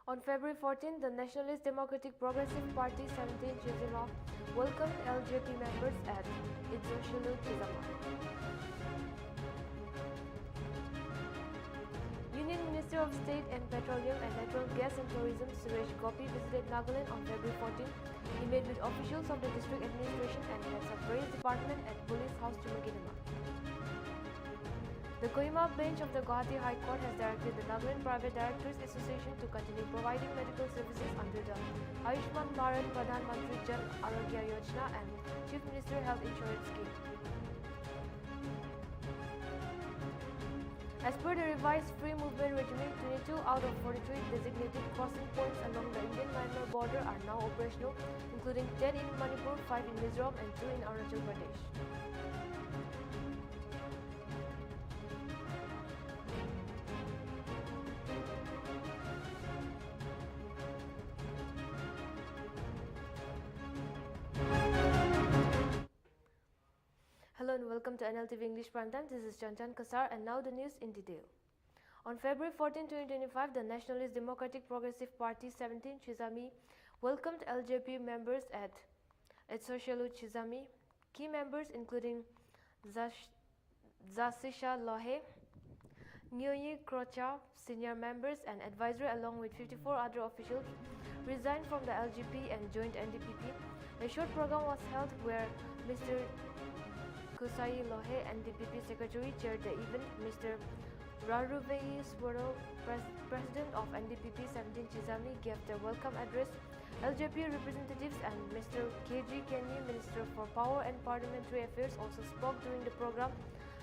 On February 14, the Nationalist Democratic Progressive Party 17 Chizinov welcomed LJP members at its Chizama. Union Minister of State and Petroleum and Natural Gas and Tourism Suresh Gopi visited Nagaland on February 14. He met with officials of the district administration and heads of various departments at Police House Chumukinama. The Kohima bench of the Guwahati High Court has directed the Nagaland Private Directors Association to continue providing medical services under the Ayushman Bharat Pradhan Mantri Jan Arogya Yojana and Chief Minister Health Insurance Scheme. As per the revised free movement regime, 22 out of 43 designated crossing points along the India-Myanmar border are now operational, including 10 in Manipur, 5 in Mizoram and 2 in Arunachal Pradesh. Hello and welcome to Nltv English Prime Time. This is Chanchan Kasar and now the news in detail. On February 14, 2025, the Nationalist Democratic Progressive Party 17 Chizami welcomed LJP members at Etsoshalu Chizami. Key members including Zasisha Lohe, Nyoyi Krocha, senior members and advisory along with 54 other officials resigned from the LJP and joined NDPP. A short program was held where Mr. Kusai Lohe, NDPP Secretary, chaired the event. Mr. Raruvei Swaro, President of NDPP 17 Chizami, gave the welcome address. LJP representatives and Mr. KG Kenny, Minister for Power and Parliamentary Affairs, also spoke during the program.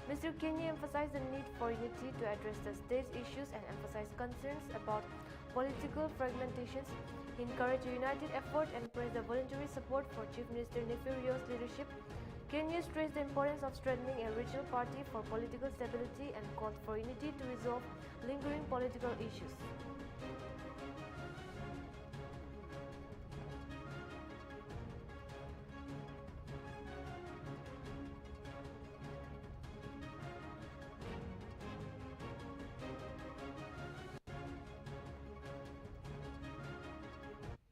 Mr. Kenny emphasized the need for unity to address the state's issues and emphasized concerns about political fragmentations. He encouraged a united effort and praised the voluntary support for Chief Minister Nefirio's leadership. Kenya stressed the importance of strengthening a regional party for political stability and called for unity to resolve lingering political issues.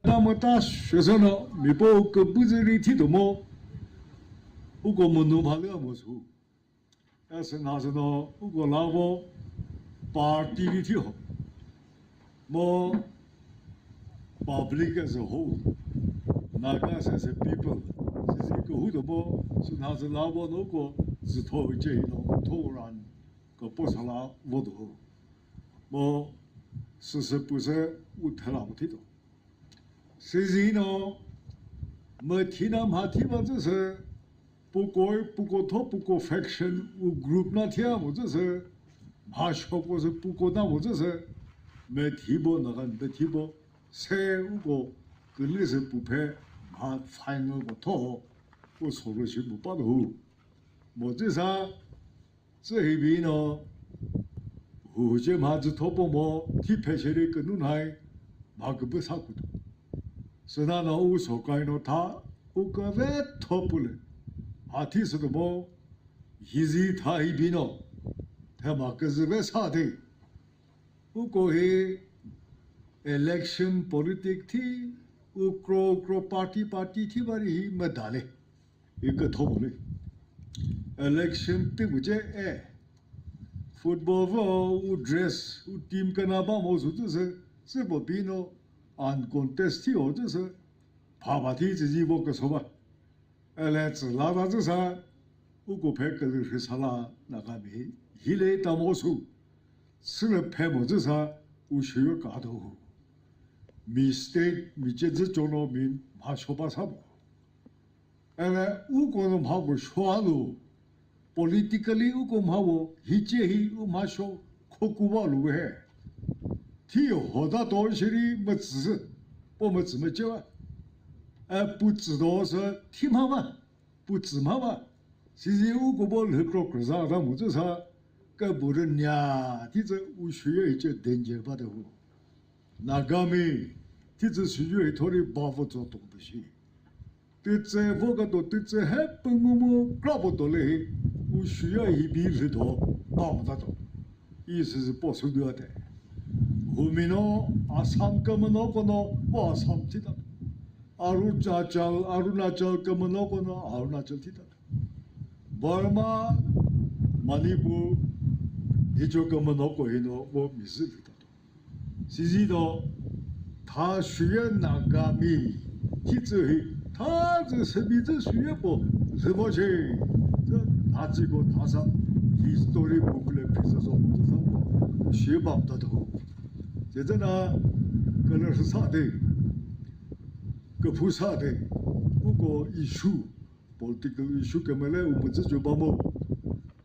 那么大学生了，你不个不是你听懂吗？不过我弄怕了没错，但是那是呢，不过那我把地理挺好，我public as a whole，那个是 people，是一个好多么，是那是那我那个是头这了，突然个不是那我都好，我是不是我太那不听懂。实际呢，没听那么听嘛，就是不过faction 或 group 那听嘛，就是马小过是不过那我就是没听过那个没听过，谁我跟你是不配，马反正我讨，我说了是不把头，我这啥这一边呢，我这马子讨不么，提拍下来跟侬还马个不啥个的。是那那我所干的他，我个外头不了，啊，提是的么？一时他一边咯，他嘛个是为啥的？我过去 election politics 提，我 party 提完里没打嘞，一个头不嘞。election 对不对？哎 ，football 我 dress 我 team 跟那帮我说是不比喏。按 contest 或者是爬梯自己我个说吧，来自拉达这啥，我个拍个是啥啦那个没，一来到我说，吃了拍么这啥，我需要搞头，mistake 没接着做了面，怕说把啥不，来我个人怕我说了 ，politically 我个怕我一接一我怕说可古巴路嘿。提好大东西的没知识，我们怎么教啊？不知道是听妈妈，不知妈妈。其实我个把那个啥，他们这啥，个不是呀？提这我需要一些连接把的乎，那个没，提这需要一套的包袱做东西。对这我个都对这还不我们搞不到嘞，我需要一笔里头搞不到，意思是保守掉的。 후미노 아삼 까면오고노 뭐 아삼 티다. 아루나철 까면오고노 아루나철 티다. 버마 마니푸 이쪽 까면오고 히노 뭐 미스 티다. 시지도 다学那个米，体制他这是比这学不是不去，这他这个他上 history book 来平时说这上我学不到头，现在呢，可能是啥的，个菩萨的，不过 issue political issue 根本来我们这就把么，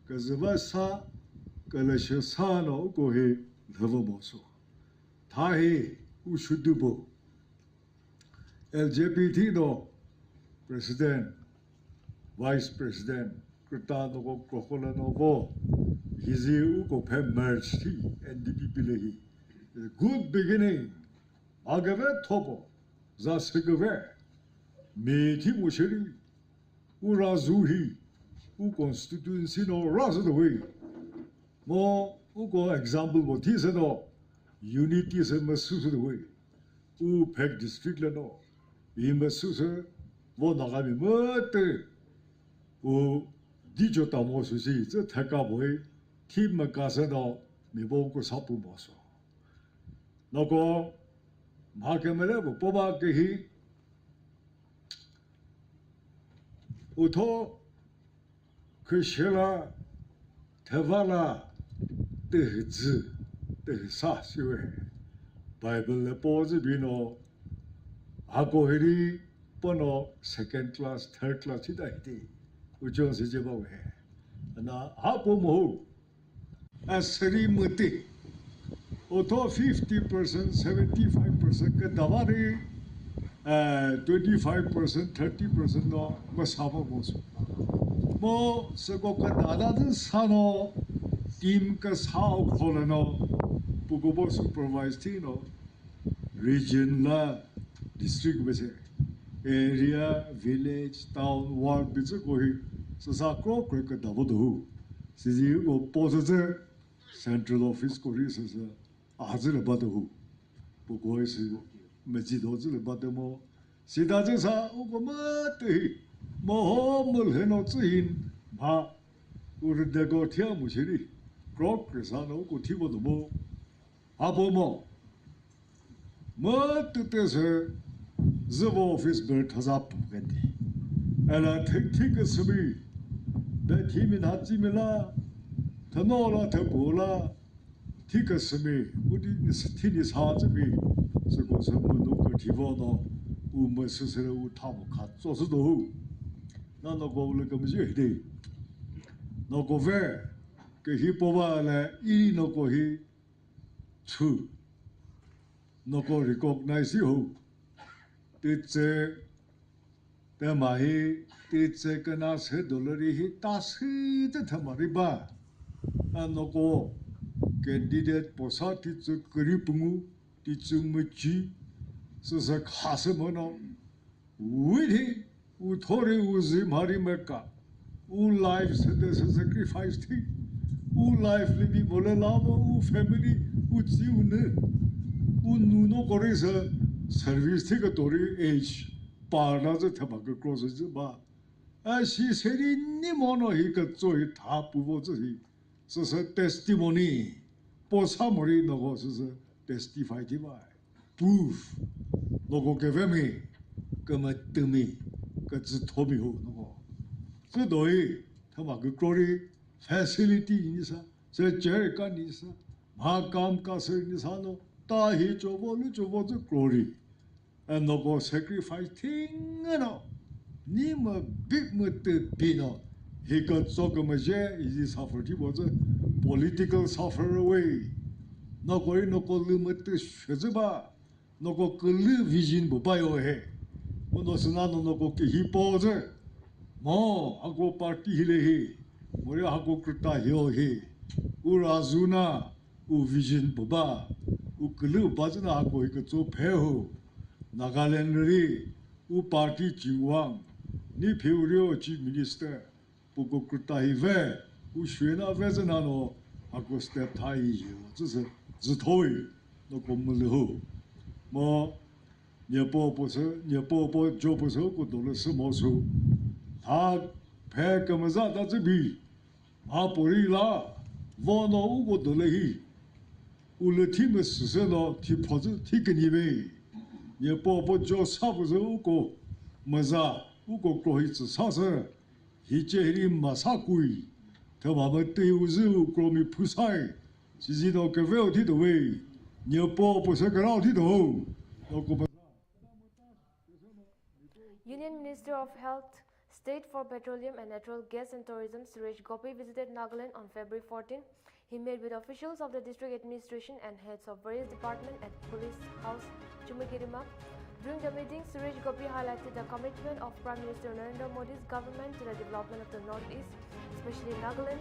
可是为啥，个那些啥呢？过去那不么说，他嘿。Who should do both? LJP no president, vice president, Krita no ko Krokola no ko, hizi uko pe merge thi NDPP lehi. Good beginning. Agave topo, za segave, me thi musheri, urazuhi, u constituency no razu the way. Mo uko example mo thi se no. Unity se masu the way. U peg district la no. I masu se wo nagami mate. U dijo tamo su si ze thaka boy ti makasa no mi bo ko sapu mo so. No ko ma ke mele bo poba ke hi. U to kshela thavala te zi 对啥是为 Bible 的报纸边哦，阿哥迄里本哦 second class third class 去带的，我讲是这么回，那阿婆么好，谁么的，我到50% 75%个大把的25% 30% 喏，我啥不没说，么这个个大大的啥喏，team 个啥可能喏。Pukubo supervised no region la district bese area village town ward bese kohi sasa kro kre ka dabodu siji o pose central office kori sasa azir badu puko is mejido zil badamo sida je sa o ko mate mo mul heno tsin ba ur de go thia mushiri kro kre sa no ko thibodu mo 아보모 뭐 뜻에서 zvo office ber 타잡 부겐디 엘라 택틱 스미 내 팀이 나지밀라 더 노라 더 보라 티크 스미 우리 스티니 사즈비 저거 선문도 그 디보노 우뭐 스스로 우타고 가져서도 나너 고를 거지 돼 너고 왜그 히포바래 이 너고 히 Two, no go recognize you. Did say the Mahi, did say Ganas head dolary hit das he the Tamariba. And no go candidate Posati to Gripungu, Titsumuchi, so the Casamono. Witty, Utori Uzi Marimeka, who lives the sacrificed him. U life living bolelavo, u family, u jiune, u nuno korisa service take a tori age, parna the tobacco crosses the bar. As she said in Nimono, he could so it half was he. So said testimony. Posamori no horses testified by. Proof. No go give me, come at me, got the Tommy ho no. So do it, tobacco glory. Facility inisa, se jerka nisa, mahakam kasa nisa no, tahi chobo the glory, and no go sacrifice thing no, nima big mute pino, he got so maje is suffered, he was a political sufferer away, no go limit shazaba, no go vision bubayo he, monosanano no go ki pose, mo, I go party he. Mori hako krita hio he, urazuna, vision baba, kulu bazna hako hikazo peho, Nagaland ri, party jiwang, ni peurio chief minister, poko krita hive, shwena vezana no, hako step thai yo, this is zitoi, no como le ho mo nhớ bộ cho bộ số của tổ lực sư mô số thà phê cầm ra ta chỉ bị bổ đi là vô nó của tổ lực hi u lực thi mà sử dụng nó thì phật sự thì cái gì vậy nhớ bộ cho sao bộ số của mà ra của cổ hi chỉ sao sao hi chế hi mà sao quỷ theo bà mới tiêu dư của mình phù sai chỉ nó cái veo thì đồ vậy nhớ bộ sẽ cái nào thì đồ nó cũng Union Minister of Health, State for Petroleum and Natural Gas and Tourism Suresh Gopi visited Nagaland on February 14. He met with officials of the district administration and heads of various departments at Police House, Chumikirima. During the meeting, Suresh Gopi highlighted the commitment of Prime Minister Narendra Modi's government to the development of the Northeast, especially Nagaland.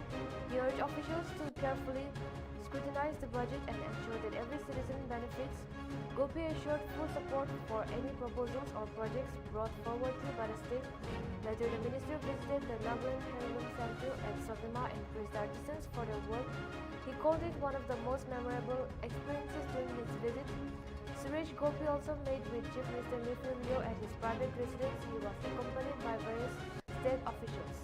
He urged officials to carefully scrutinize the budget and ensure that every citizen benefits. Gopi assured full support for any proposals or projects brought forward by the state. Later, the minister visited the Nagaland Handloom Center at Savima and praised the artisans for their work. He called it one of the most memorable experiences during his visit. Suresh Gopi also met with Chief Minister Nltv at his private residence. He was accompanied by various state officials.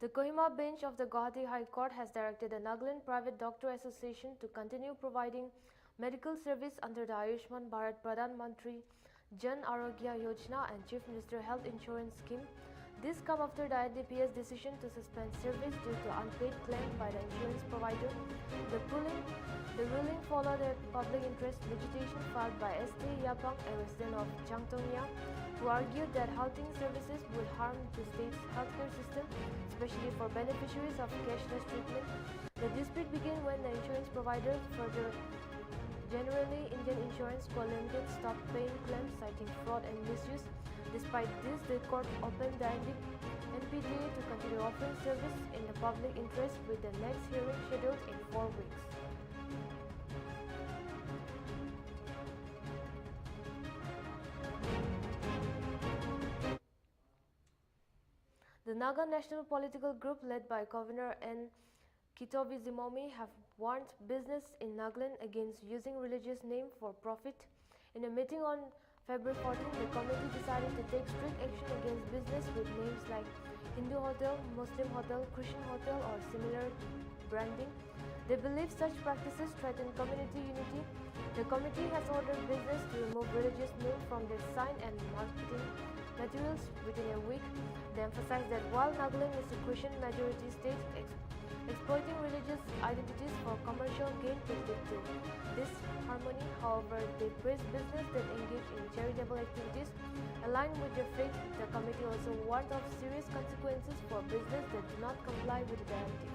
The Kohima bench of the Guwahati High Court has directed the Nagaland Private Doctor Association to continue providing medical service under the Ayushman Bharat Pradhan Mantri Jan Arogya Yojana and Chief Minister Health Insurance Scheme. This comes after the NDPP's decision to suspend service due to unpaid claim by the insurance provider. The ruling followed a public interest litigation filed by S.T. Yapang, a resident of Changtongya, who argued that halting services would harm the state's healthcare system, especially for beneficiaries of cashless treatment. The dispute began when the insurance provider, further generally Indian Insurance Co. Limited, stopped paying claims citing fraud and misuse. Despite this, the court opened the NPDA to continue offering service in the public interest, with the next hearing scheduled in 4 weeks. The Naga National Political Group, led by Governor Nltv have warned business in Nagaland against using religious name for profit. In a meeting on February 14, the committee decided to take strict action against business with names like Hindu Hotel, Muslim Hotel, Christian Hotel or similar branding. They believe such practices threaten community unity. The committee has ordered business to remove religious name from their sign and marketing materials within a week. They emphasize that while Nagaland is a Christian majority state, exploiting religious identities for commercial gain will lead to disharmony. However, they praise business that engage in charitable activities aligned with their faith. The committee also warned of serious consequences for business that do not comply with the directive.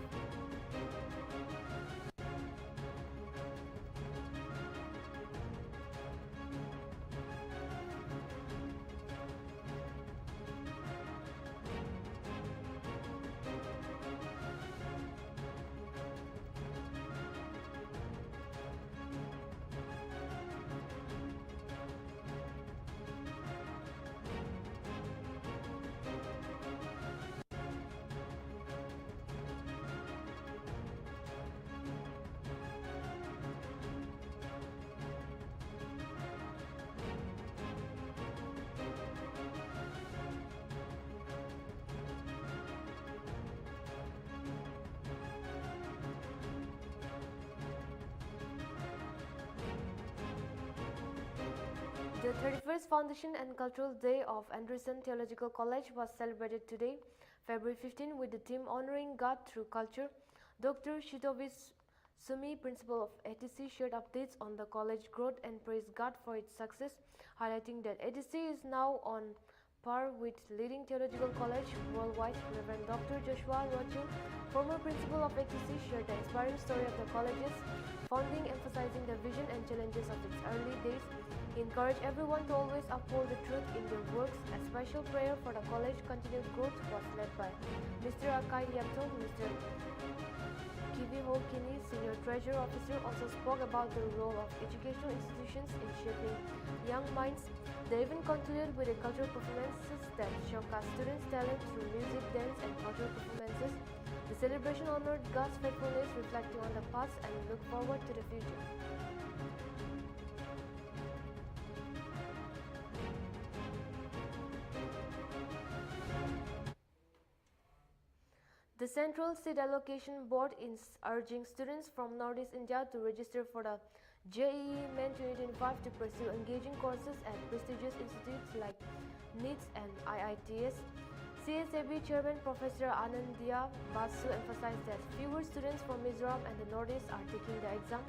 The 31st Foundation and Cultural Day of Anderson Theological College was celebrated today, February 15, with the theme Honoring God Through Culture. Dr. Shitovis Sumi, principal of ATC, shared updates on the college growth and praised God for its success, highlighting that ATC is now on par with leading theological college worldwide. Reverend Dr. Joshua Rochil, former principal of ATC, shared the inspiring story of the college's founding, emphasizing the vision and challenges of its early days. He encouraged everyone to always uphold the truth in their works. A special prayer for the college's continued growth was led by Mr. Akai Yapto, Mr. Kiviho Ho Kini, Senior Treasury Officer, also spoke about the role of educational institutions in shaping young minds. They even concluded with a cultural performances that showcase students' talent through music, dance, and cultural performances. The celebration honored God's faithfulness, reflecting on the past and look forward to the future. The Central Seat Allocation Board is urging students from Northeast India to register for the JEE Main 2025 to pursue engaging courses at prestigious institutes like NITS and IITS. CSAB Chairman Professor Anandya Basu emphasized that fewer students from Mizoram and the Northeast are taking the exam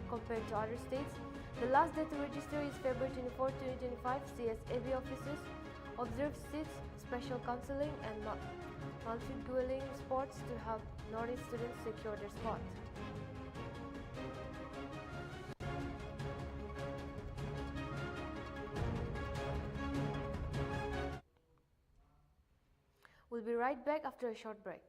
compared to other states. The last day to register is February 24, 2025. CSAB officers observe seats, special counseling, and multilingual sports to help Northeast students secure their spot. We'll be right back after a short break.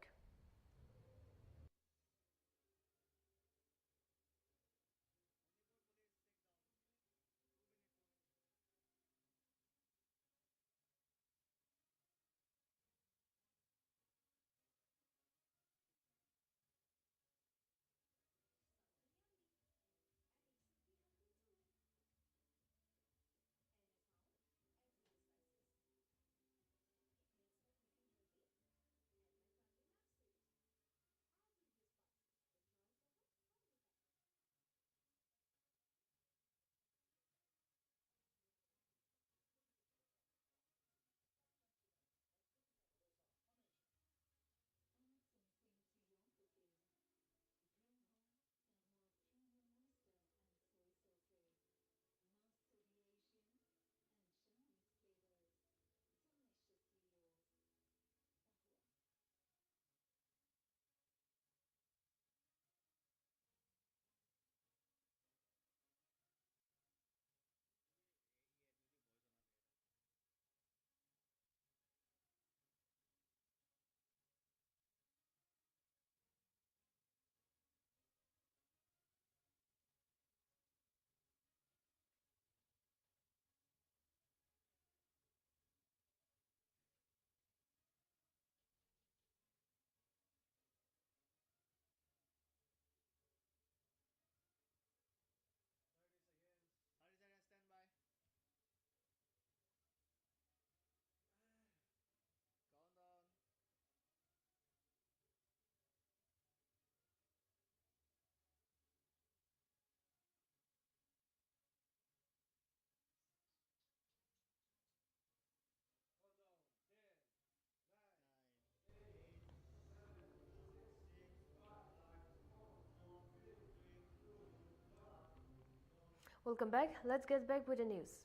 Welcome back. Let's get back with the news.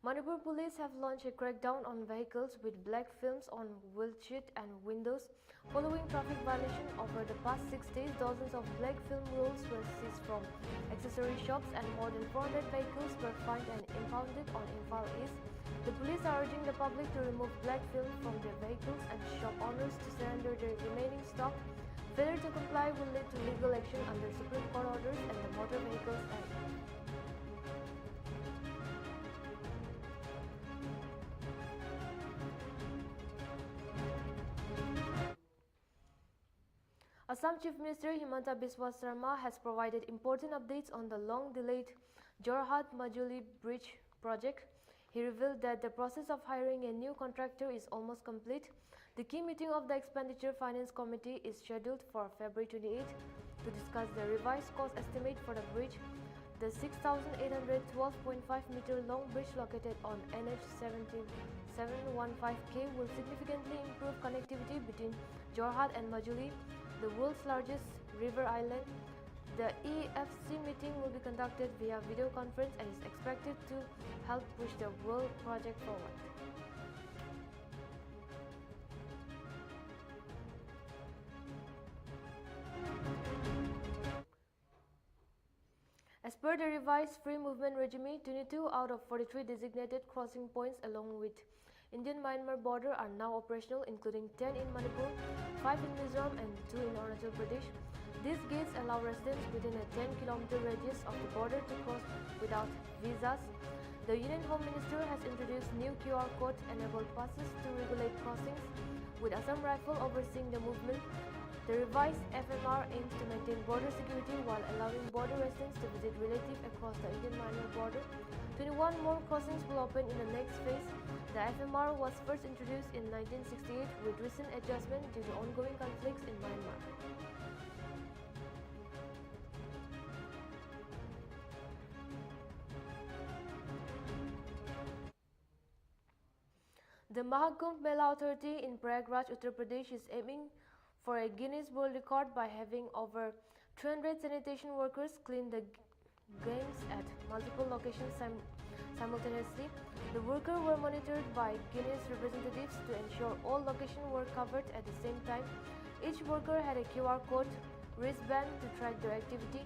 Manipur police have launched a crackdown on vehicles with black films on windshield and windows. Following traffic violation over the past 6 days, dozens of black film rolls were seized from accessory shops and more than 400 vehicles were fined and impounded on Imphal East. The police are urging the public to remove black film from their vehicles and shop owners to surrender their remaining stock. Failure to comply will lead to legal action under Supreme Court orders and the Motor Vehicles Act. Assam Chief Minister Himanta Biswa Sarma has provided important updates on the long-delayed Jorhat-Majuli Bridge project. He revealed that the process of hiring a new contractor is almost complete. The key meeting of the Expenditure Finance Committee is scheduled for February 28 to discuss the revised cost estimate for the bridge. The 6,812.5-meter long bridge located on NH 715K will significantly improve connectivity between Jorhat and Majuli, the world's largest river island. The EFC meeting will be conducted via video conference and is expected to help push the world project forward. As per the revised free movement regime, 22 out of 43 designated crossing points along with Indian-Myanmar border are now operational, including 10 in Manipur, 5 in Mizoram and 2 in Arunachal Pradesh. These gates allow residents within a 10-kilometer radius of the border to cross without visas. The Union Home Minister has introduced new QR code-enabled passes to regulate crossings, with Assam Rifle overseeing the movement. The revised FMR aims to maintain border security while allowing border residents to visit relatives across the India-Myanmar border. 21 more crossings will open in the next phase. The FMR was first introduced in 1968 with recent adjustment due to ongoing conflicts in Myanmar. The Kumbh Mela Authority in Prayagraj, Uttar Pradesh is aiming for a Guinness World Record by having over 200 sanitation workers clean the gangs at multiple locations simultaneously. The workers were monitored by Guinness representatives to ensure all locations were covered at the same time. Each worker had a QR code wristband to track their activity.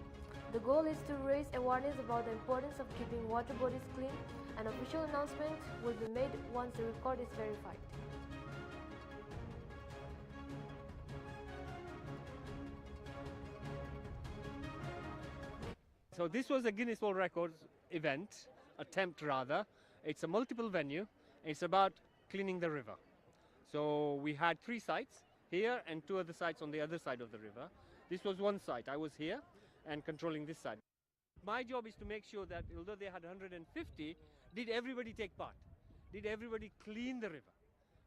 The goal is to raise awareness about the importance of keeping water bodies clean. An official announcement will be made once the record is verified. So this was a Guinness World Records attempt rather. It's a multiple venue. It's about cleaning the river. So we had 3 sites here and 2 other sites on the other side of the river. This was one site. I was here and controlling this side. My job is to make sure that although they had 150, did everybody take part? Did everybody clean the river?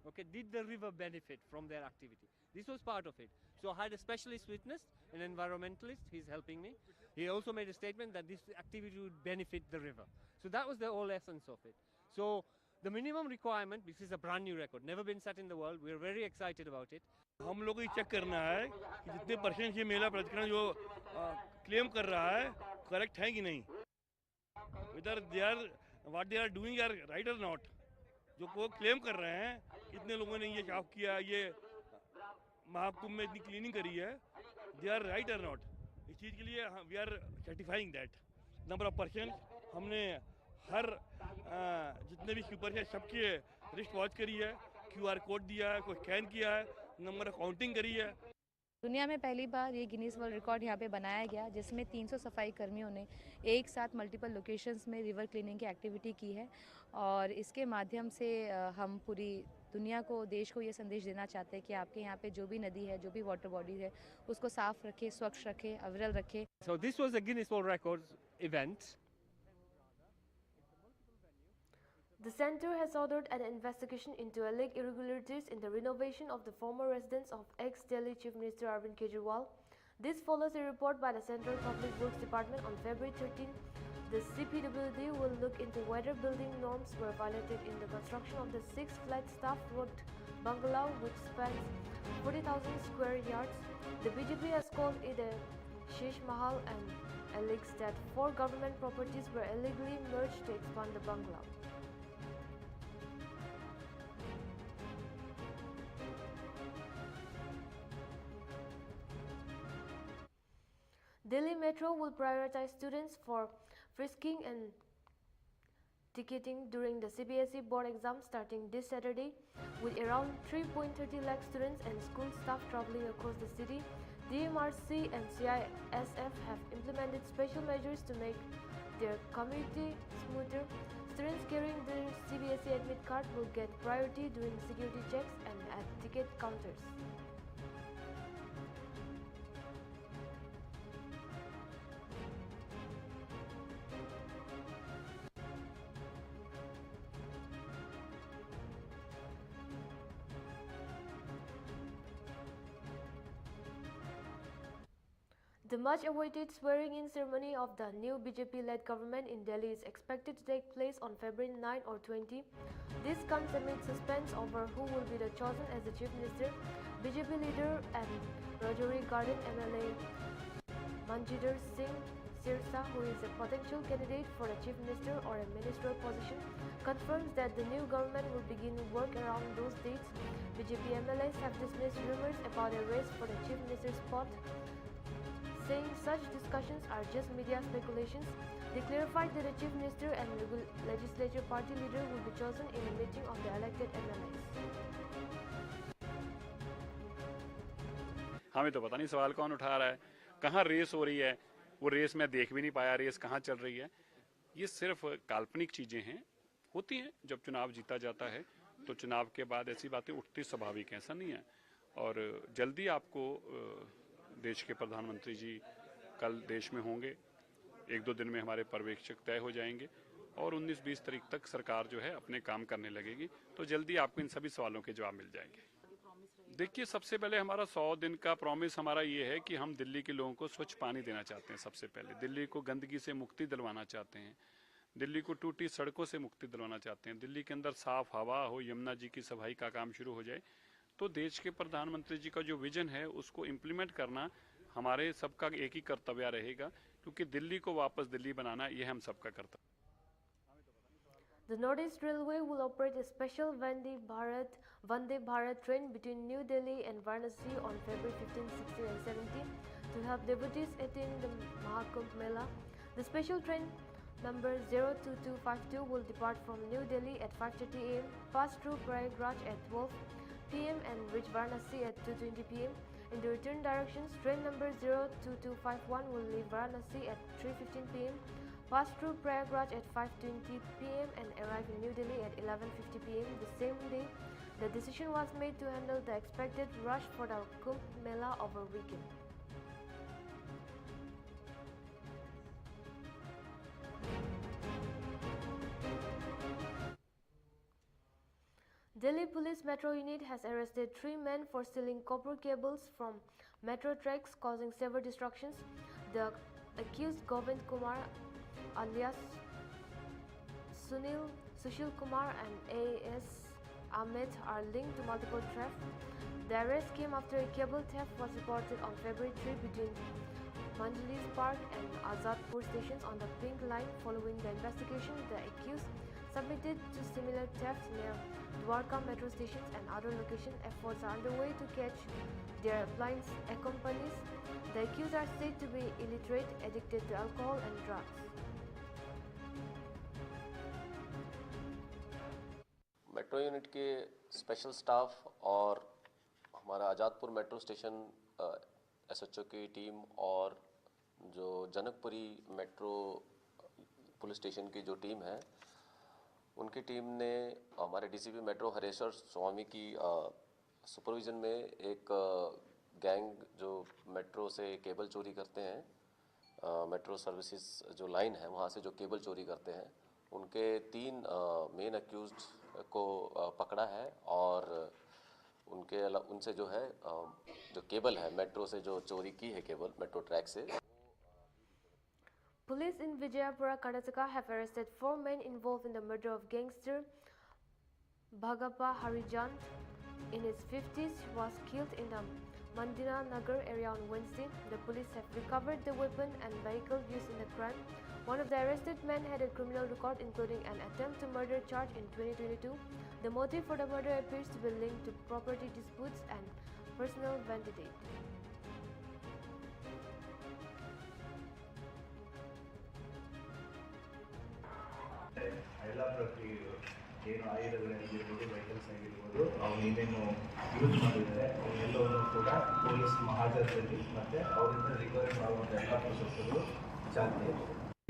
Okay, did the river benefit from their activity? This was part of it. So I had a specialist witness, an environmentalist, he's helping me. He also made a statement that this activity would benefit the river. So that was the whole essence of it. So the minimum requirement, this is a brand new record, never been set in the world. We're very excited about it. हम लोग को ये check करना है कि जितने percent ये मेला प्राधिकरण जो क्लेम कर रहा है करेक्ट है कि नहीं, whether they are what they are doing are right or not. जो को क्लेम कर रहे हैं इतने लोगों ने ये साफ किया, ये महाकुंभ में इतनी क्लीनिंग करी है, they are right or not. इस चीज़ के लिए we are certifying that number of percent. हमने हर जितने भी स्वीपर है सबके रिस्ट वॉच करी है, QR कोड दिया है, कोई स्कैन किया है, नंबर ऑफ काउंटिंग करी है. दुनिया में पहली बार ये गिनीज वर्ल्ड रिकॉर्ड यहाँ पे बनाया गया, जिसमें 300 सफाई कर्मियों ने एक साथ मल्टीपल लोकेशंस में रिवर क्लीनिंग की एक्टिविटी की है. और इसके माध्यम से हम पूरी दुनिया को, देश को ये संदेश देना चाहते हैं कि आपके यहाँ पे जो भी नदी है, जो भी वाटर बॉडी है, उसको साफ रखें, स्वच्छ रखें, अविरल रखें. So this was a Guinness World Records event. The centre has ordered an investigation into alleged irregularities in the renovation of the former residence of ex-Delhi Chief Minister Arvind Kejriwal. This follows a report by the Central Public Works Department on February 13. The CPWD will look into whether building norms were violated in the construction of the 6-flat staff-roofed bungalow, which spans 40,000 square yards. The BJP has called it a Sheesh Mahal and alleges that 4 government properties were illegally merged to expand the bungalow. Delhi Metro will prioritize students for frisking and ticketing during the CBSE board exam starting this Saturday. With around 3.30 lakh students and school staff traveling across the city, DMRC and CISF have implemented special measures to make their community smoother. Students carrying their CBSE admit card will get priority during security checks and at ticket counters. The much-awaited swearing-in ceremony of the new BJP-led government in Delhi is expected to take place on February 9 or 20. This comes amid suspense over who will be chosen as the chief minister. BJP leader and Rajouri Garden MLA Manjinder Singh Sirsa, who is a potential candidate for a chief minister or a ministerial position, confirms that the new government will begin work around those dates. BJP MLAs have dismissed rumors about a race for the chief minister's spot, saying such discussions are just media speculations. They clarified that the chief minister and legislature party leader will be chosen in a meeting of the elected MLAs. हमें तो पता नहीं सवाल कौन उठा रहा है. कहाँ रेस हो रही है, वो रेस मैं देख भी नहीं पाया, रेस कहाँ चल रही है। ये सिर्फ काल्पनिक चीज़ें हैं, होती हैं। जब चुनाव जीता जाता है तो चुनाव के बाद ऐसी बातें उठती स्वाभाविक हैं, ऐसा नहीं है। और जल्दी आपको देश के प्रधानमंत्री जी कल देश में होंगे, 1-2 दिन में हमारे पर्यवेक्षक तय हो जाएंगे और 19-20 तारीख तक सरकार जो है अपने काम करने लगेगी, तो जल्दी आपको इन सभी सवालों के जवाब मिल जाएंगे। देखिए, सबसे पहले हमारा 100 दिन का प्रॉमिस हमारा ये है कि हम दिल्ली के लोगों को स्वच्छ पानी देना चाहते हैं। सबसे पहले दिल्ली को गंदगी से मुक्ति दिलवाना चाहते हैं, दिल्ली को टूटी सड़कों से मुक्ति दिलवाना चाहते हैं, दिल्ली के अंदर साफ हवा हो, यमुना जी की सफाई का काम शुरू हो जाए। तो देश के प्रधानमंत्री जी का जो विजन है उसको इम्प्लीमेंट करना हमारे सबका एक ही कर्तव्य रहेगा, क्योंकि दिल्ली को वापस दिल्ली बनाना यह हम सबका कर्तव्य। The Northeast Railway will operate a special Vande Bharat train between New Delhi and Varanasi on February 15, 16 and 17 to help devotees attend the Kumbh Mela. The special train number 02252 will depart from New Delhi at 5:30 am, pass through Prayagraj at 12 pm and reach Varanasi at 2:20 pm. In the return directions, train number 02251 will leave Varanasi at 3:15 pm, pass through Prayagraj at 5:20 pm and arrive in New Delhi at 11:50 pm the same day. The decision was made to handle the expected rush for the Kumbh Mela over weekend. Delhi Police Metro Unit has arrested 3 men for stealing copper cables from metro tracks, causing severe destructions. The accused Govind Kumar alias Sushil Kumar and A.S. Ahmed are linked to multiple thefts. The arrest came after a cable theft was reported on February 3 between Manjalis Park and Azadpur stations on the Pink Line. Following the investigation, the accused submitted to similar thefts near Dwarka metro stations and other locations. Efforts are underway to catch their appliance accomplices. The accused are said to be illiterate, addicted to alcohol and drugs. Metro unit के special staff और हमारा Azadpur metro station SHO की team और जो Janakpuri metro police station की जो team है, उनकी टीम ने हमारे डीसीपी मेट्रो हरेश्वर स्वामी की सुपरविज़न में एक गैंग जो मेट्रो से केबल चोरी करते हैं, मेट्रो सर्विसेज जो लाइन है वहाँ से जो केबल चोरी करते हैं, उनके 3 मेन अक्यूज्ड को पकड़ा है और उनसे जो है जो केबल है मेट्रो से जो चोरी की है केबल मेट्रो ट्रैक से। Police in Vijayapura, Karnataka have arrested 4 men involved in the murder of gangster Bhagappa Harijan. In his 50s, was killed in the Mandina Nagar area on Wednesday. The police have recovered the weapon and vehicle used in the crime. One of the arrested men had a criminal record, including an attempt to murder charge in 2022. The motive for the murder appears to be linked to property disputes and personal vendetta. ಎಲ್ಲ ಪ್ರಕ್ರಿಯೆಗಳು ಏನು ಆಯುಧಗಳಾಗಿರ್ಬೋದು, vehicles ಆಗಿರ್ಬೋದು, ಅವ್ರು ಏನೇನು use ಮಾಡಿದ್ದಾರೆ ಅವನ್ನೆಲ್ಲವನ್ನು ಕೂಡ police ಮಹಾಜರಲ್ಲಿ ಮತ್ತು ಅವರಿಂದ ರಿಕವರಿ ಮಾಡುವಂಥ ಎಲ್ಲ ಪ್ರೊಸೆಸ್ಗಳು ಚಾಲ್ತಿ.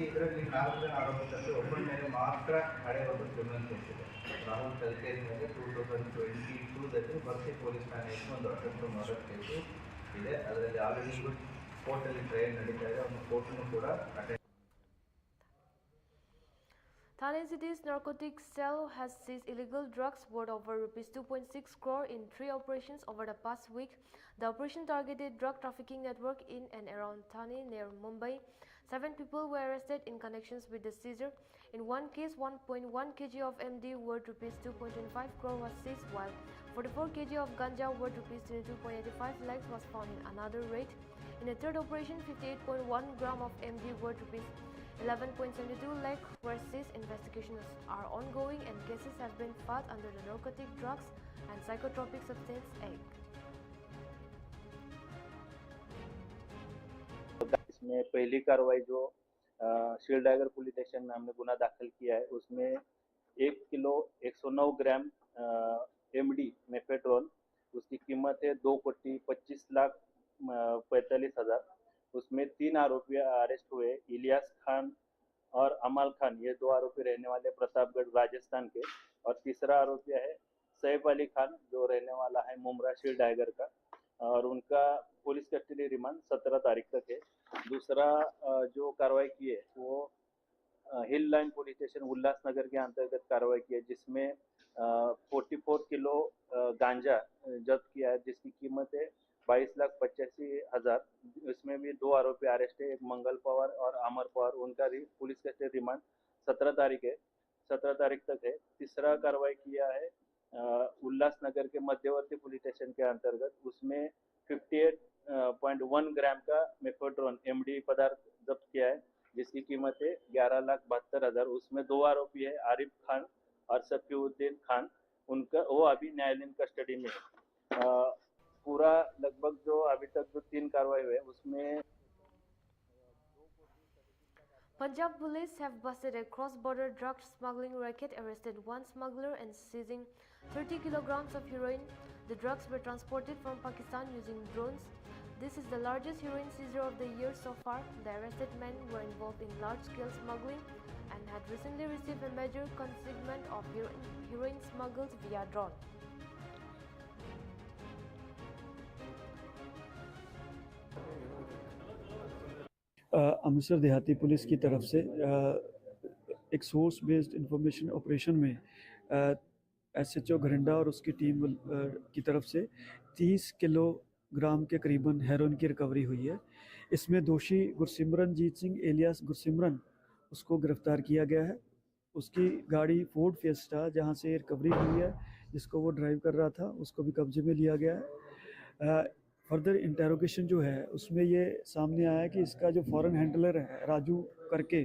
ಇದರಲ್ಲಿ 4 ಜನ ಆರೋಪಿತರಲ್ಲಿ ಒಬ್ಬರ ಮೇಲೆ ಮಾತ್ರ ಹಳೆ ಒಂದು ಕ್ರಿಮಿನಲ್ ಕೇಸ್ ಇದೆ. ರಾಹುಲ್ ಕಲ್ಕೇರಿ ಮೇಲೆ 2022ದಲ್ಲಿ ಬರ್ತಿ ಪೊಲೀಸ್ ಠಾಣೆಯಲ್ಲಿ ಒಂದು ಅಟೆಂಪ್ಟ್ ಮರ್ಡರ್ ಕೇಸು ಇದೆ. ಅದರಲ್ಲಿ ಆಲ್ರೆಡಿ ಕೋರ್ಟಲ್ಲಿ ಟ್ರಯಲ್ ನಡೀತಾ ಇದೆ. ಅವನು ಕೋರ್ಟನ್ನು ಕೂಡ attend. Thane City's narcotics cell has seized illegal drugs worth over rupees 2.6 crore in 3 operations over the past week. The operation targeted drug trafficking network in and around Thane near Mumbai. 7 people were arrested in connections with the seizure. In one case, 1.1 kg of MD worth rupees 2.25 crore was seized, while 44 kg of ganja worth rupees 22.85 lakhs was found in another raid. In a third operation, 58.1 gram of MD worth rupees 11.72 lakh were seized. Investigations are ongoing and cases have been filed under the Narcotic Drugs and Psychotropic Substance Act. इसमें पहली कार्रवाई जो शीलडागर police station में हमने गुना दाखिल किया है, उसमें 1 किलो 109 ग्राम एमडी मेफेड्रोन, उसकी कीमत है 2,25,45,000 उसमें 3 आरोपी अरेस्ट हुए, इलियास खान और अमल खान, ये 2 आरोपी रहने वाले प्रतापगढ़ राजस्थान के, और तीसरा आरोपी है सैफ अली खान जो रहने वाला है मुमरा शील टाइगर का, और उनका पुलिस कस्टडी रिमांड 17 तारीख तक है। दूसरा जो कार्रवाई की है वो हिल लाइन पुलिस स्टेशन उल्लासनगर के अंतर्गत कार्रवाई की है, जिसमें 44 किलो गांजा जब्त किया है, जिसकी कीमत है 22,85,000। इसमें भी 2 आरोपी अरेस्ट है, एक मंगल पवार और अमर पवार, उनका पुलिस कस्टडी रिमांड 17 तारीख है, 17 तारीख तक है। तीसरा कार्रवाई किया है उल्लासनगर के मध्यवर्ती पुलिस स्टेशन के अंतर्गत, उसमें 58.1 ग्राम का मेफेड्रोन एमडी पदार्थ जब्त किया है, जिसकी कीमत है 11,72,000। उसमें 2 आरोपी है आरिफ खान और सफीउद्दीन खान, उनका वो अभी न्यायालयीन कस्टडी में है। पूरा लगभग जो अभी तक जो 3 कार्रवाई हुए उसमें Punjab police have busted a cross-border drug smuggling racket, arrested one smuggler and seizing 30 kilograms of heroin. The drugs were transported from Pakistan using drones. This is the largest heroin seizure of the year so far. The arrested men were involved in large-scale smuggling and had recently received a major consignment of heroin smuggled via drone. Amritsar देहाती police की तरफ से एक source based information operation में SHO Gharinda और उसकी team की तरफ से 30 किलोग्राम के करीबन हेरोइन की रिकवरी हुई है। इसमें दोषी गुरसिमरनजीत सिंह एलियास गुरसिमरन, उसको गिरफ्तार किया गया है। उसकी गाड़ी फोर्ड फिएस्टा जहां से रिकवरी हुई है, जिसको वो ड्राइव कर रहा था, उसको भी कब्जे में लिया गया है। फर्दर इंटेरोगेशन जो है उसमें ये सामने आया कि इसका जो फॉरेन हैंडलर है राजू करके,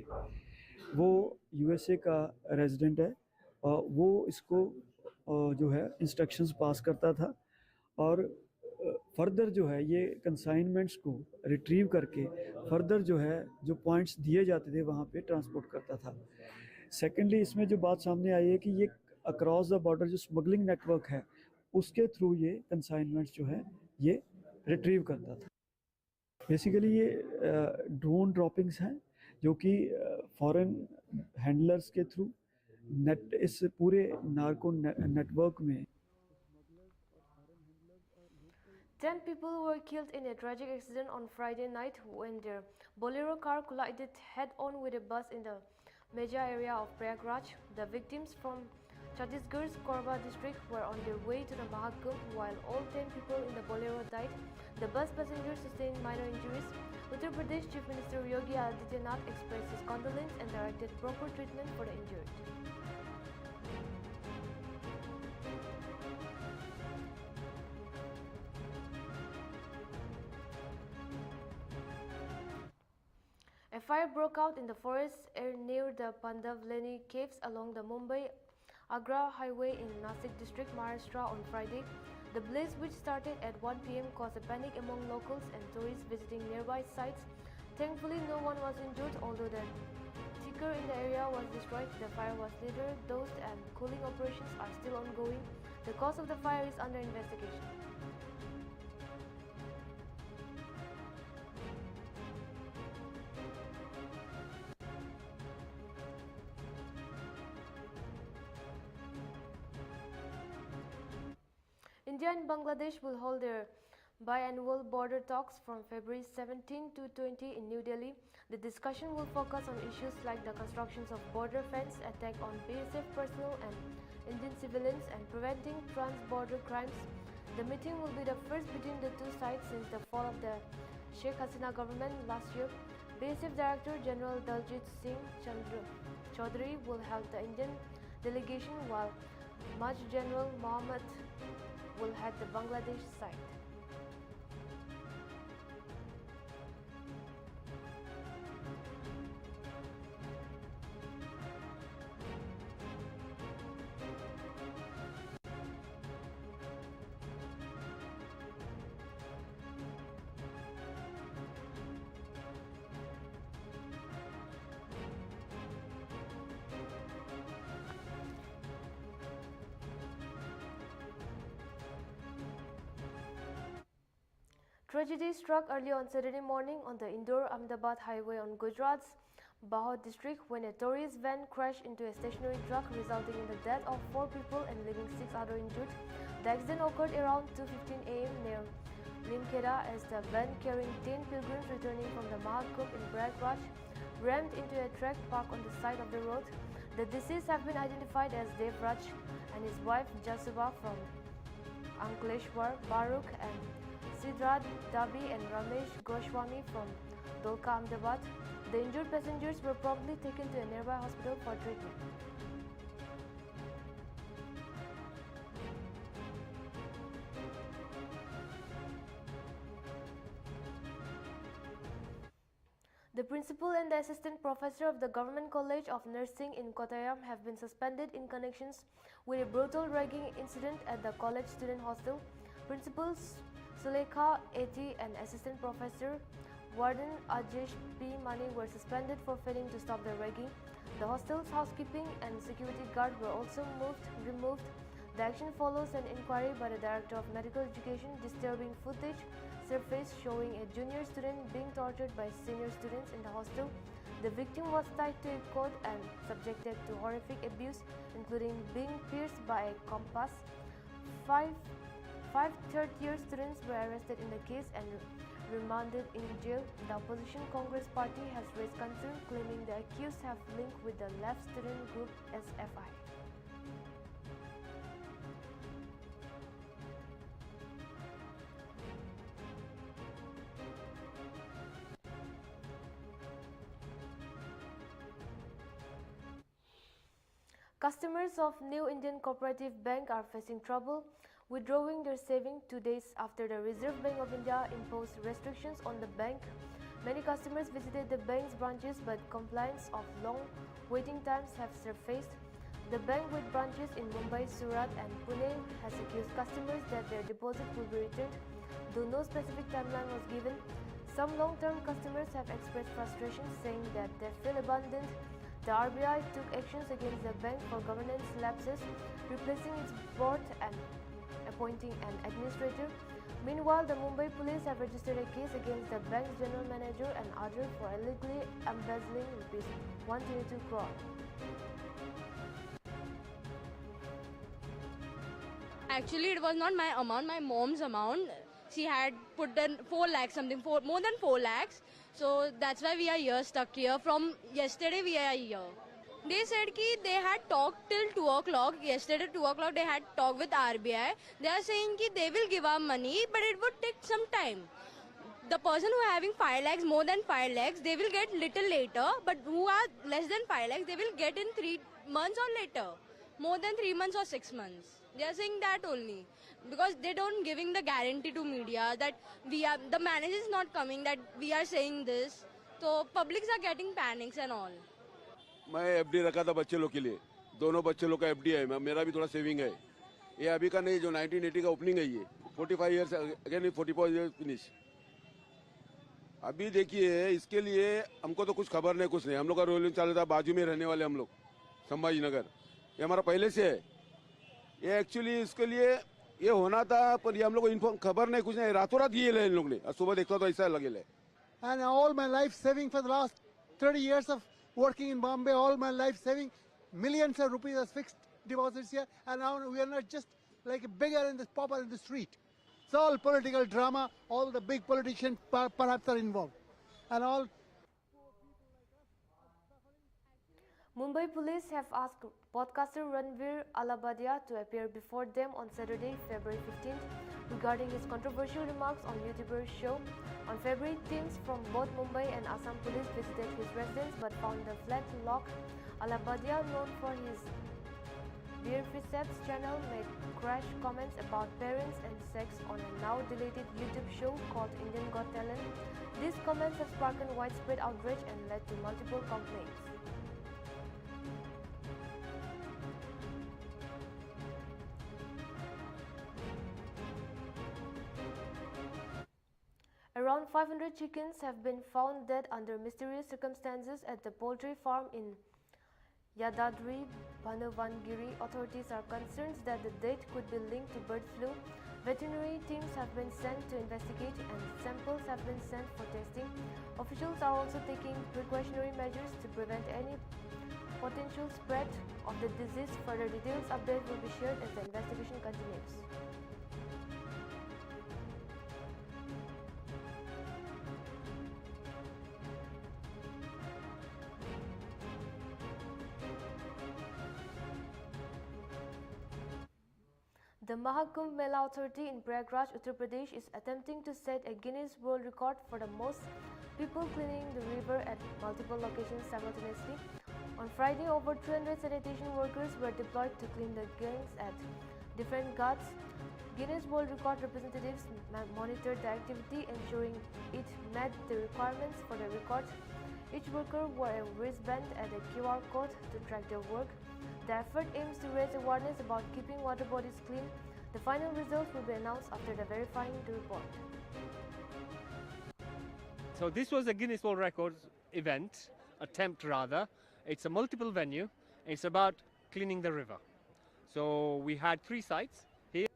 वो USA का रेजिडेंट है और वो इसको जो है इंस्ट्रक्शंस पास करता था और फर्दर जो है ये कंसाइनमेंट्स को रिट्रीव करके फर्दर जो है जो पॉइंट्स दिए जाते थे वहाँ पे ट्रांसपोर्ट करता था। सेकेंडली इसमें जो बात सामने आई है कि ये अक्रॉस द बॉर्डर जो स्मगलिंग नेटवर्क है उसके थ्रू ये कंसाइनमेंट्स जो है ये रिट्रीव करता था। बेसिकली ये ड्रोन ड्रॉपिंग्स हैं जो कि फॉरेन हैंडलर्स के थ्रू इस पूरे नार्को नेटवर्क में 10 people were killed in a tragic accident on Friday night when their Bolero car collided head-on with a bus in the Meja area of Prayagraj. The victims from Chhattisgarh's Korba district were on their way to the Mahakumbh while all 10 people in the Bolero died. The bus passengers sustained minor injuries. Uttar Pradesh Chief Minister Yogi Adityanath expressed his condolence and directed proper treatment for the injured. A fire broke out in the forest near the Pandavleni caves along the Mumbai-Agra highway in Nasik district, Maharashtra on Friday. The blaze, which started at 1 p.m., caused a panic among locals and tourists visiting nearby sites. Thankfully, no one was injured, although the thicker in the area was destroyed. The fire was later doused and cooling operations are still ongoing. The cause of the fire is under investigation. India and Bangladesh will hold their biannual border talks from February 17 to 20 in New Delhi. The discussion will focus on issues like the construction of border fence, attack on BSF personnel and Indian civilians, and preventing trans-border crimes. The meeting will be the first between the two sides since the fall of the Sheikh Hasina government last year. BSF Director General Daljit Singh Chaudhary will help the Indian delegation, while Major General Mohammed will head the Bangladesh side. Tragedy struck early on Saturday morning on the Indore-Ahmedabad highway on Gujarat's Bahod district when a tourist van crashed into a stationary truck, resulting in the death of 4 people and leaving 6 others injured. The accident occurred around 2:15 a.m. near Limkheda as the van carrying 10 pilgrims returning from the Mahakumbh in Prayagraj rammed into a truck parked on the side of the road. The deceased have been identified as Dev Raj and his wife Jasuba from Ankleshwar, Baruk and Siddharth Dabi and Ramesh Goswami from Dholka, Ahmedabad. The injured passengers were promptly taken to a nearby hospital for treatment. The principal and the assistant professor of the Government College of Nursing in Kottayam have been suspended in connection with a brutal ragging incident at the college student hostel. Principals Sulekha Eti and assistant professor Warden Ajesh P. Mani were suspended for failing to stop the ragging. The hostel's housekeeping and security guard were also removed. The action follows an inquiry by the Director of Medical Education disturbing footage surfaced showing a junior student being tortured by senior students in the hostel. The victim was tied to a cord and subjected to horrific abuse, including being pierced by a compass. Five third-year students were arrested in the case and remanded in jail. The opposition Congress party has raised concern, claiming the accused have linked with the left student group SFI. Customers of New Indian Cooperative Bank are facing trouble withdrawing their savings 2 days after the Reserve Bank of India imposed restrictions on the bank. Many customers visited the bank's branches, but complaints of long waiting times have surfaced. The bank with branches in Mumbai, Surat and Pune has accused customers that their deposit will be returned, though no specific timeline was given. Some long-term customers have expressed frustration, saying that they feel abandoned. The RBI took actions against the bank for governance lapses, replacing its board and appointing an administrator. Meanwhile, the Mumbai police have registered a case against the bank's general manager and others for illegally embezzling ₹122 crore. Actually, it was not my amount, my mom's amount. She had put in 4 lakhs, more than 4 lakhs. So that's why we are here, stuck here. From yesterday, we are here. They said that they had talked till 2 o'clock. Yesterday, 2 o'clock, they had talked with RBI. They are saying that they will give our money, but it would take some time. The person who are having 5 lakhs, more than 5 lakhs, they will get little later. But who are less than 5 lakhs, they will get in 3 months or later. More than 3 months or 6 months. They are saying that only. Because they don't giving the guarantee to media that the manager is not coming, that we are saying this. So publics are getting panics and all. मैं FD रखा था बच्चे लोग के लिए, दोनों बच्चे लोग का एफडी है, मेरा भी थोड़ा सेविंग है. ये अभी का नहीं, जो 1980 का ओपनिंग है, ये 45 इयर्स अगेन 44 इयर्स फिनिश. अभी देखिए, इसके लिए हमको तो कुछ खबर नहीं, कुछ नहीं. हम लोग का रोलिंग चल रहा था, बाजू में रहने वाले हम लोग, संभाजी नगर. ये हमारा पहले से है. ये एक्चुअली इसके लिए ये होना था, पर ये हम लोग को इन्फॉर्म खबर नहीं, कुछ नहीं. रातों रात ये ले इन लोग ने. सुबह देखता तो ऐसा लगे ले. And all my life saving for the last 30 years of working in Bombay, all my life saving millions of rupees as fixed deposits here, and now we are not just like a beggar and this pauper in the street. It's all political drama. All the big politicians perhaps are involved, and all. Mumbai police have asked podcaster Ranveer Alabadia to appear before them on Saturday, February 15th, regarding his controversial remarks on YouTuber's show. On February, teams from both Mumbai and Assam police visited his residence but found the flat locked. Alabadia, known for his Dear Precepts channel, made crash comments about parents and sex on a now deleted YouTube show called Indian Got Talent. These comments have sparked widespread outrage and led to multiple complaints. Around 500 chickens have been found dead under mysterious circumstances at the poultry farm in Yadadri, Bhanuvangiri. Authorities are concerned that the death could be linked to bird flu. Veterinary teams have been sent to investigate and samples have been sent for testing. Officials are also taking precautionary measures to prevent any potential spread of the disease. Further details update will be shared as the investigation continues. The Kumbh Mela authority in Prayagraj, Uttar Pradesh is attempting to set a Guinness World Record for the most people cleaning the river at multiple locations simultaneously. On Friday, over 300 sanitation workers were deployed to clean the gangs at different ghats. Guinness World Record representatives monitored the activity, ensuring it met the requirements for the record. Each worker wore a wristband and a QR code to track their work. The effort aims to raise awareness about keeping water bodies clean. The final results will be announced after the verifying the report. So this was a Guinness World Records event, attempt rather. It's a multiple venue. It's about cleaning the river. So we had 3 sites here.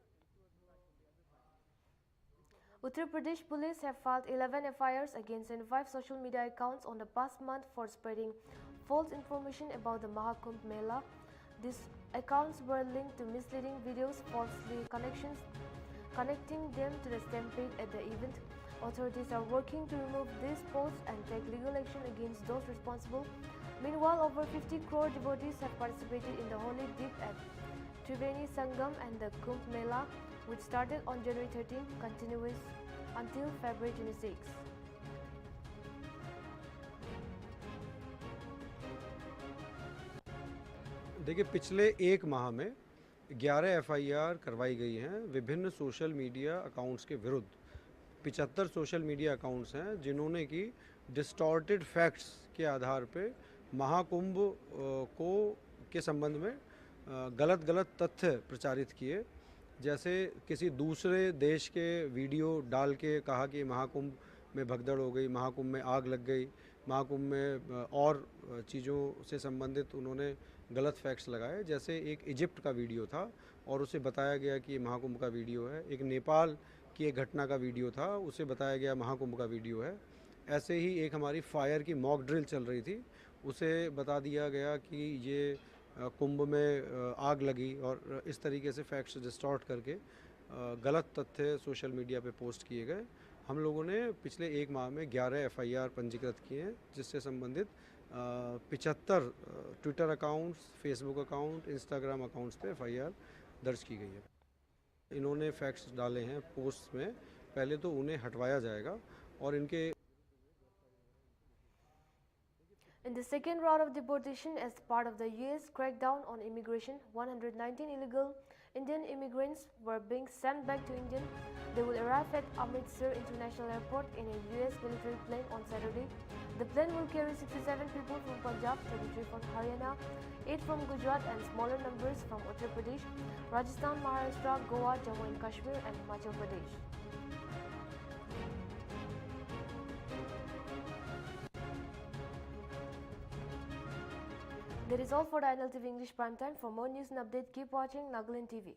Uttar Pradesh police have filed 11 FIRs against 25 social media accounts on the past month for spreading false information about the Kumbh Mela. These accounts were linked to misleading videos, falsely connecting them to the stampede at the event. Authorities are working to remove these posts and take legal action against those responsible. Meanwhile, over 50 crore devotees have participated in the holy dip at Triveni Sangam and the Kumbh Mela, which started on January 13, continues until February 26. देखिए, पिछले 1 माह में 11 FIR करवाई गई हैं विभिन्न social media accounts के विरुद्ध। 75 सोशल मीडिया अकाउंट्स हैं जिन्होंने कि डिस्टॉर्टेड फैक्ट्स के आधार पे महाकुंभ के संबंध में गलत तथ्य प्रचारित किए। जैसे किसी दूसरे देश के वीडियो डाल के कहा कि महाकुंभ में भगदड़ हो गई, महाकुंभ में आग लग गई, महाकुंभ में और चीज़ों से संबंधित उन्होंने गलत फैक्ट्स लगाए। जैसे एक इजिप्ट का वीडियो था और उसे बताया गया कि महाकुंभ का वीडियो है। एक नेपाल की एक घटना का वीडियो था, उसे बताया गया महाकुंभ का वीडियो है। ऐसे ही एक हमारी फायर की मॉक ड्रिल चल रही थी, उसे बता दिया गया कि ये कुंभ में आग लगी, और इस तरीके से फैक्ट्स डिस्टॉर्ट करके गलत तथ्य सोशल मीडिया पे पोस्ट किए गए। हम लोगों ने पिछले 1 माह में 11 FIR पंजीकृत किए हैं, जिससे संबंधित 75 Twitter accounts, Facebook account, Instagram accounts पे FIR दर्ज की गई है। इन्होंने फैक्ट्स डाले हैं पोस्ट में, पहले तो उन्हें हटवाया जाएगा और इनके In the second round of deportation as part of the US crackdown on immigration, 119 illegal Indian immigrants were being sent back to India. They will arrive at Amritsar International Airport in a US military plane on Saturday. The plane will carry 67 people from Punjab, 33 from Haryana, 8 from Gujarat and smaller numbers from Uttar Pradesh, Rajasthan, Maharashtra, Goa, Jammu and Kashmir and Himachal Pradesh. That is all for the Nltv English Prime Time. For more news and updates, keep watching Nagaland TV.